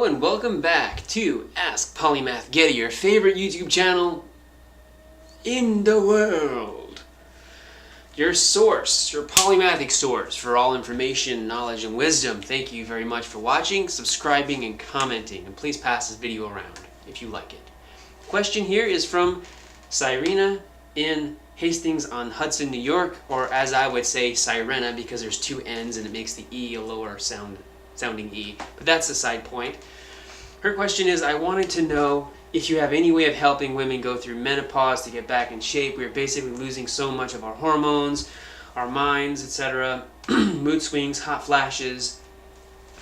and welcome back to Ask Polymath Getty, your favorite YouTube channel in the world. Your source, your polymathic source for all information, knowledge, and wisdom. Thank you very much for watching, subscribing, and commenting. And please pass this video around if you like it. Question here is from Cyrena in Hastings-on-Hudson, New York, or as I would say, Sirena, because there's two N's and it makes the E a lower sounding E, but that's a side point. Her question is, I wanted to know if you have any way of helping women go through menopause to get back in shape. We're basically losing so much of our hormones, our minds, etc. Mood swings, hot flashes,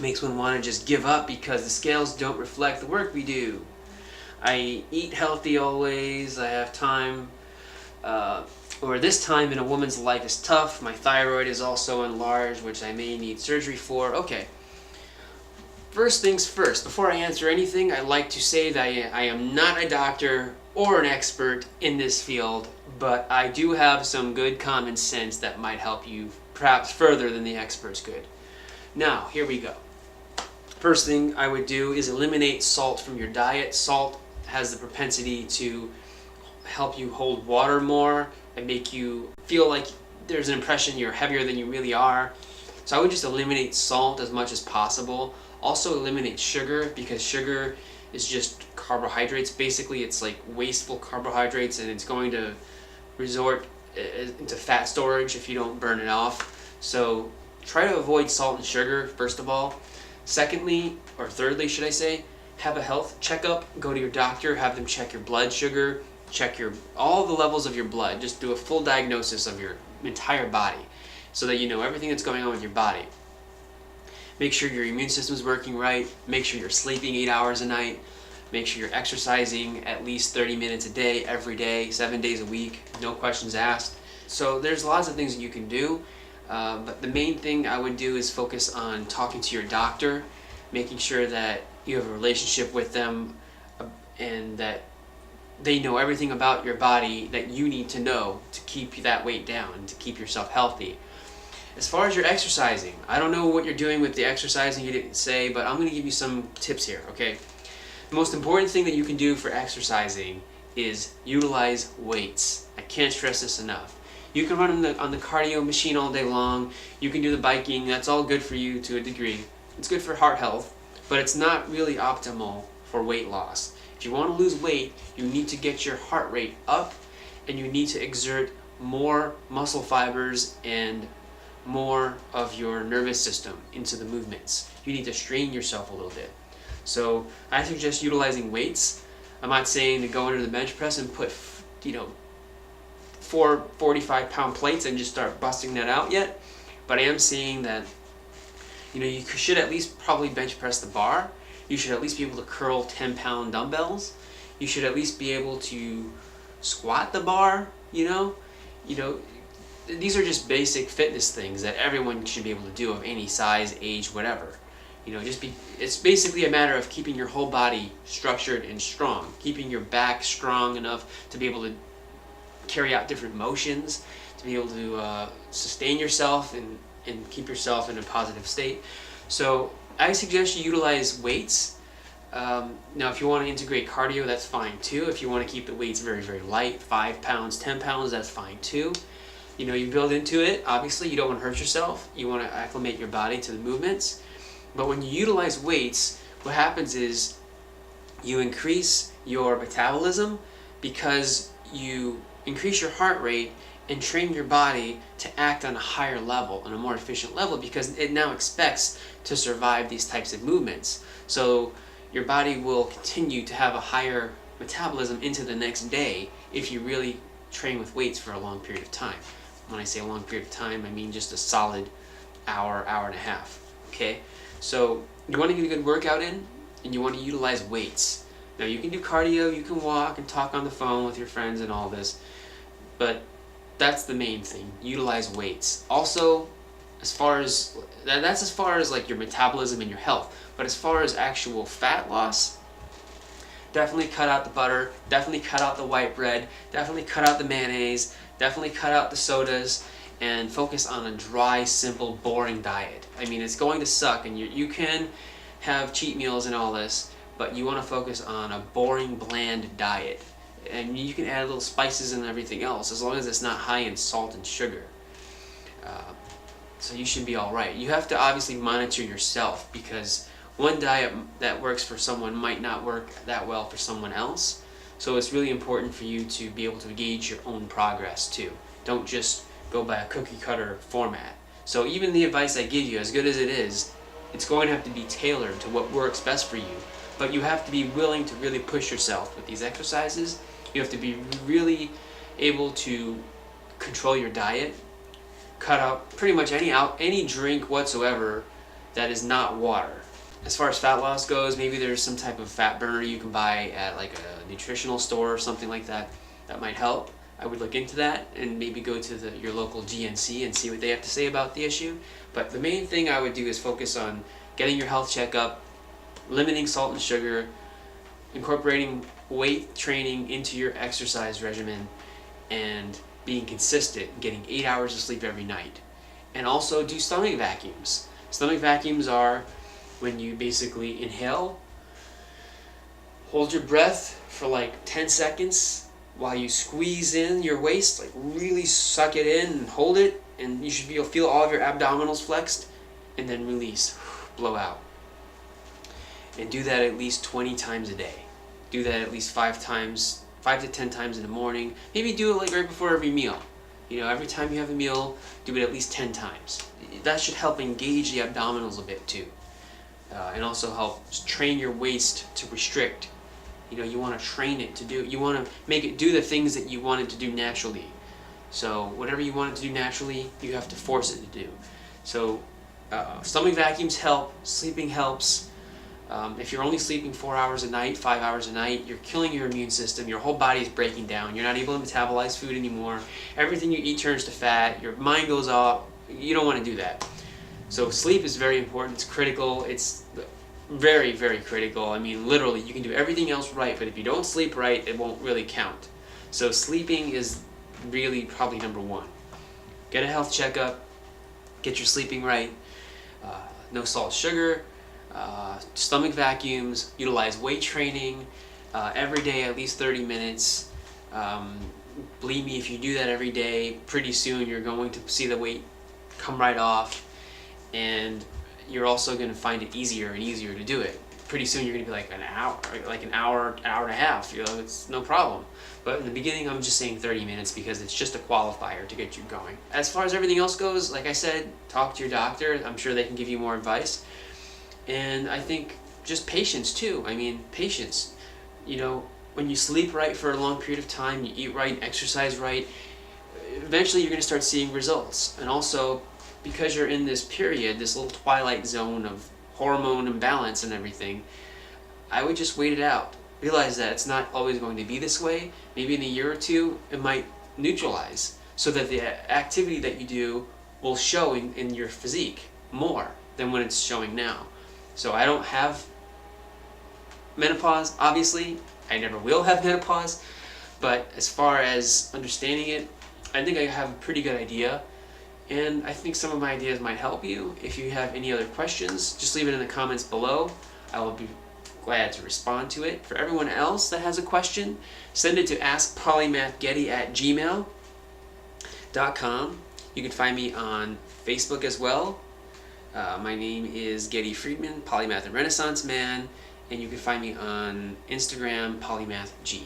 makes one want to just give up because the scales don't reflect the work we do. I eat healthy always, I have time, or this time in a woman's life is tough. My thyroid is also enlarged, which I may need surgery for. Okay. First things first, before I answer anything, I'd like to say that I am not a doctor or an expert in this field, but I do have some good common sense that might help you perhaps further than the experts could. Now, here we go. First thing I would do is eliminate salt from your diet. Salt has the propensity to help you hold water more and make you feel like there's an impression you're heavier than you really are. So I would just eliminate salt as much as possible. Also eliminate sugar, because sugar is just carbohydrates. Basically, it's like wasteful carbohydrates, and it's going to resort into fat storage if you don't burn it off. So try to avoid salt and sugar, first of all. Secondly, or thirdly should I say, have a health checkup. Go to your doctor, have them check your blood sugar, check all the levels of your blood. Just do a full diagnosis of your entire body so that you know everything that's going on with your body. Make sure your immune system is working right. Make sure you're sleeping 8 hours a night. Make sure you're exercising at least 30 minutes a day, every day, 7 days a week, no questions asked. So there's lots of things that you can do, but the main thing I would do is focus on talking to your doctor, making sure that you have a relationship with them and that they know everything about your body that you need to know to keep that weight down and to keep yourself healthy. As far as your exercising, I don't know what you're doing with the exercising, you didn't say, but I'm going to give you some tips here, okay? The most important thing that you can do for exercising is utilize weights. I can't stress this enough. You can run on the cardio machine all day long. You can do the biking. That's all good for you to a degree. It's good for heart health, but it's not really optimal for weight loss. If you want to lose weight, you need to get your heart rate up, and you need to exert more muscle fibers and more of your nervous system into the movements. You need to strain yourself a little bit. So I suggest utilizing weights. I'm not saying to go under the bench press and put 4 45-pound plates and just start busting that out yet, but I am saying that you should at least probably bench press the bar. You should at least be able to curl 10-pound dumbbells. You should at least be able to squat the bar. These are just basic fitness things that everyone should be able to do of any size, age, whatever. It's basically a matter of keeping your whole body structured and strong, keeping your back strong enough to be able to carry out different motions, to be able to sustain yourself and keep yourself in a positive state. So I suggest you utilize weights. Now, if you want to integrate cardio, that's fine too. If you want to keep the weights very, very light, 5 pounds, 10 pounds, that's fine too. You build into it. Obviously, you don't want to hurt yourself. You want to acclimate your body to the movements. But when you utilize weights, what happens is you increase your metabolism because you increase your heart rate and train your body to act on a higher level, on a more efficient level, because it now expects to survive these types of movements. So your body will continue to have a higher metabolism into the next day if you really train with weights for a long period of time. When I say a long period of time, I mean just a solid hour, hour and a half, okay? So you want to get a good workout in, and you want to utilize weights. Now, you can do cardio, you can walk and talk on the phone with your friends and all this, but that's the main thing. Utilize weights. Also, that's as far as like your metabolism and your health, but as far as actual fat loss, definitely cut out the butter, definitely cut out the white bread, definitely cut out the mayonnaise, definitely cut out the sodas, and focus on a dry, simple, boring diet. I mean, it's going to suck, and you can have cheat meals and all this, but you want to focus on a boring, bland diet. And you can add little spices and everything else, as long as it's not high in salt and sugar. So you should be alright. You have to obviously monitor yourself, because one diet that works for someone might not work that well for someone else. So it's really important for you to be able to gauge your own progress too. Don't just go by a cookie cutter format. So even the advice I give you, as good as it is, it's going to have to be tailored to what works best for you. But you have to be willing to really push yourself with these exercises. You have to be really able to control your diet, cut out pretty much any drink whatsoever that is not water. As far as fat loss goes, maybe there's some type of fat burner you can buy at like a nutritional store or something like that that might help. I would look into that and maybe go to your local GNC and see what they have to say about the issue. But the main thing I would do is focus on getting your health checkup, limiting salt and sugar, incorporating weight training into your exercise regimen, and being consistent, getting 8 hours of sleep every night. And also do stomach vacuums. Stomach vacuums are when you basically inhale, hold your breath for like 10 seconds while you squeeze in your waist, like really suck it in and hold it, and you'll feel all of your abdominals flexed, and then release, blow out. And do that at least 20 times a day. Do that at least 5 to 10 times in the morning. Maybe do it like right before every meal. Every time you have a meal, do it at least 10 times. That should help engage the abdominals a bit too. And also help train your waist to restrict. You want to train it to do, you want to make it do the things that you want it to do naturally. So whatever you want it to do naturally, you have to force it to do. So stomach vacuums help, sleeping helps. If you're only sleeping 4 hours a night, 5 hours a night, you're killing your immune system. Your whole body is breaking down. You're not able to metabolize food anymore. Everything you eat turns to fat. Your mind goes off. You don't want to do that. So sleep is very important. It's critical. It's very, very critical. I mean, literally, you can do everything else right, but if you don't sleep right, it won't really count. So sleeping is really probably number one. Get a health checkup. Get your sleeping right. No salt, sugar. Stomach vacuums, utilize weight training every day, at least 30 minutes. Believe me, if you do that every day, pretty soon you're going to see the weight come right off, and you're also going to find it easier and easier to do it. Pretty soon you're going to be like an hour and a half, it's no problem. But in the beginning, I'm just saying 30 minutes because it's just a qualifier to get you going. As far as everything else goes, like I said, talk to your doctor. I'm sure they can give you more advice. And I think just patience too. I mean, patience. When you sleep right for a long period of time, you eat right, exercise right, eventually you're going to start seeing results. And also, because you're in this period, this little twilight zone of hormone imbalance and everything, I would just wait it out. Realize that it's not always going to be this way. Maybe in a year or two, it might neutralize, so that the activity that you do will show in your physique more than when it's showing now. So I don't have menopause, obviously. I never will have menopause. But as far as understanding it, I think I have a pretty good idea. And I think some of my ideas might help you. If you have any other questions, just leave it in the comments below. I will be glad to respond to it. For everyone else that has a question, send it to askpolymathgetty@gmail.com. You can find me on Facebook as well. My name is Getty Friedman, Polymath and Renaissance Man, and you can find me on Instagram, PolymathG.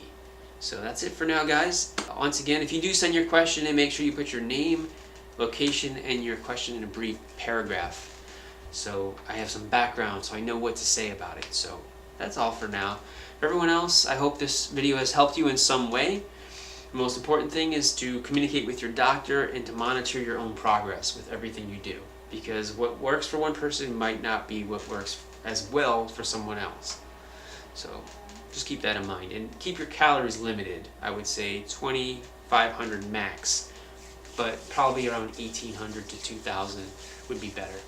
So that's it for now, guys. Once again, if you do send your question in, make sure you put your name, location, and your question in a brief paragraph. So I have some background, so I know what to say about it. So that's all for now. For everyone else, I hope this video has helped you in some way. The most important thing is to communicate with your doctor and to monitor your own progress with everything you do. Because what works for one person might not be what works as well for someone else. So just keep that in mind. And keep your calories limited. I would say 2,500 max. But probably around 1,800 to 2,000 would be better.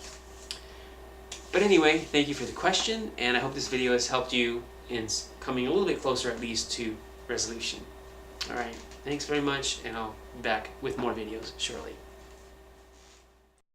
But anyway, thank you for the question. And I hope this video has helped you in coming a little bit closer at least to resolution. Alright, thanks very much. And I'll be back with more videos shortly.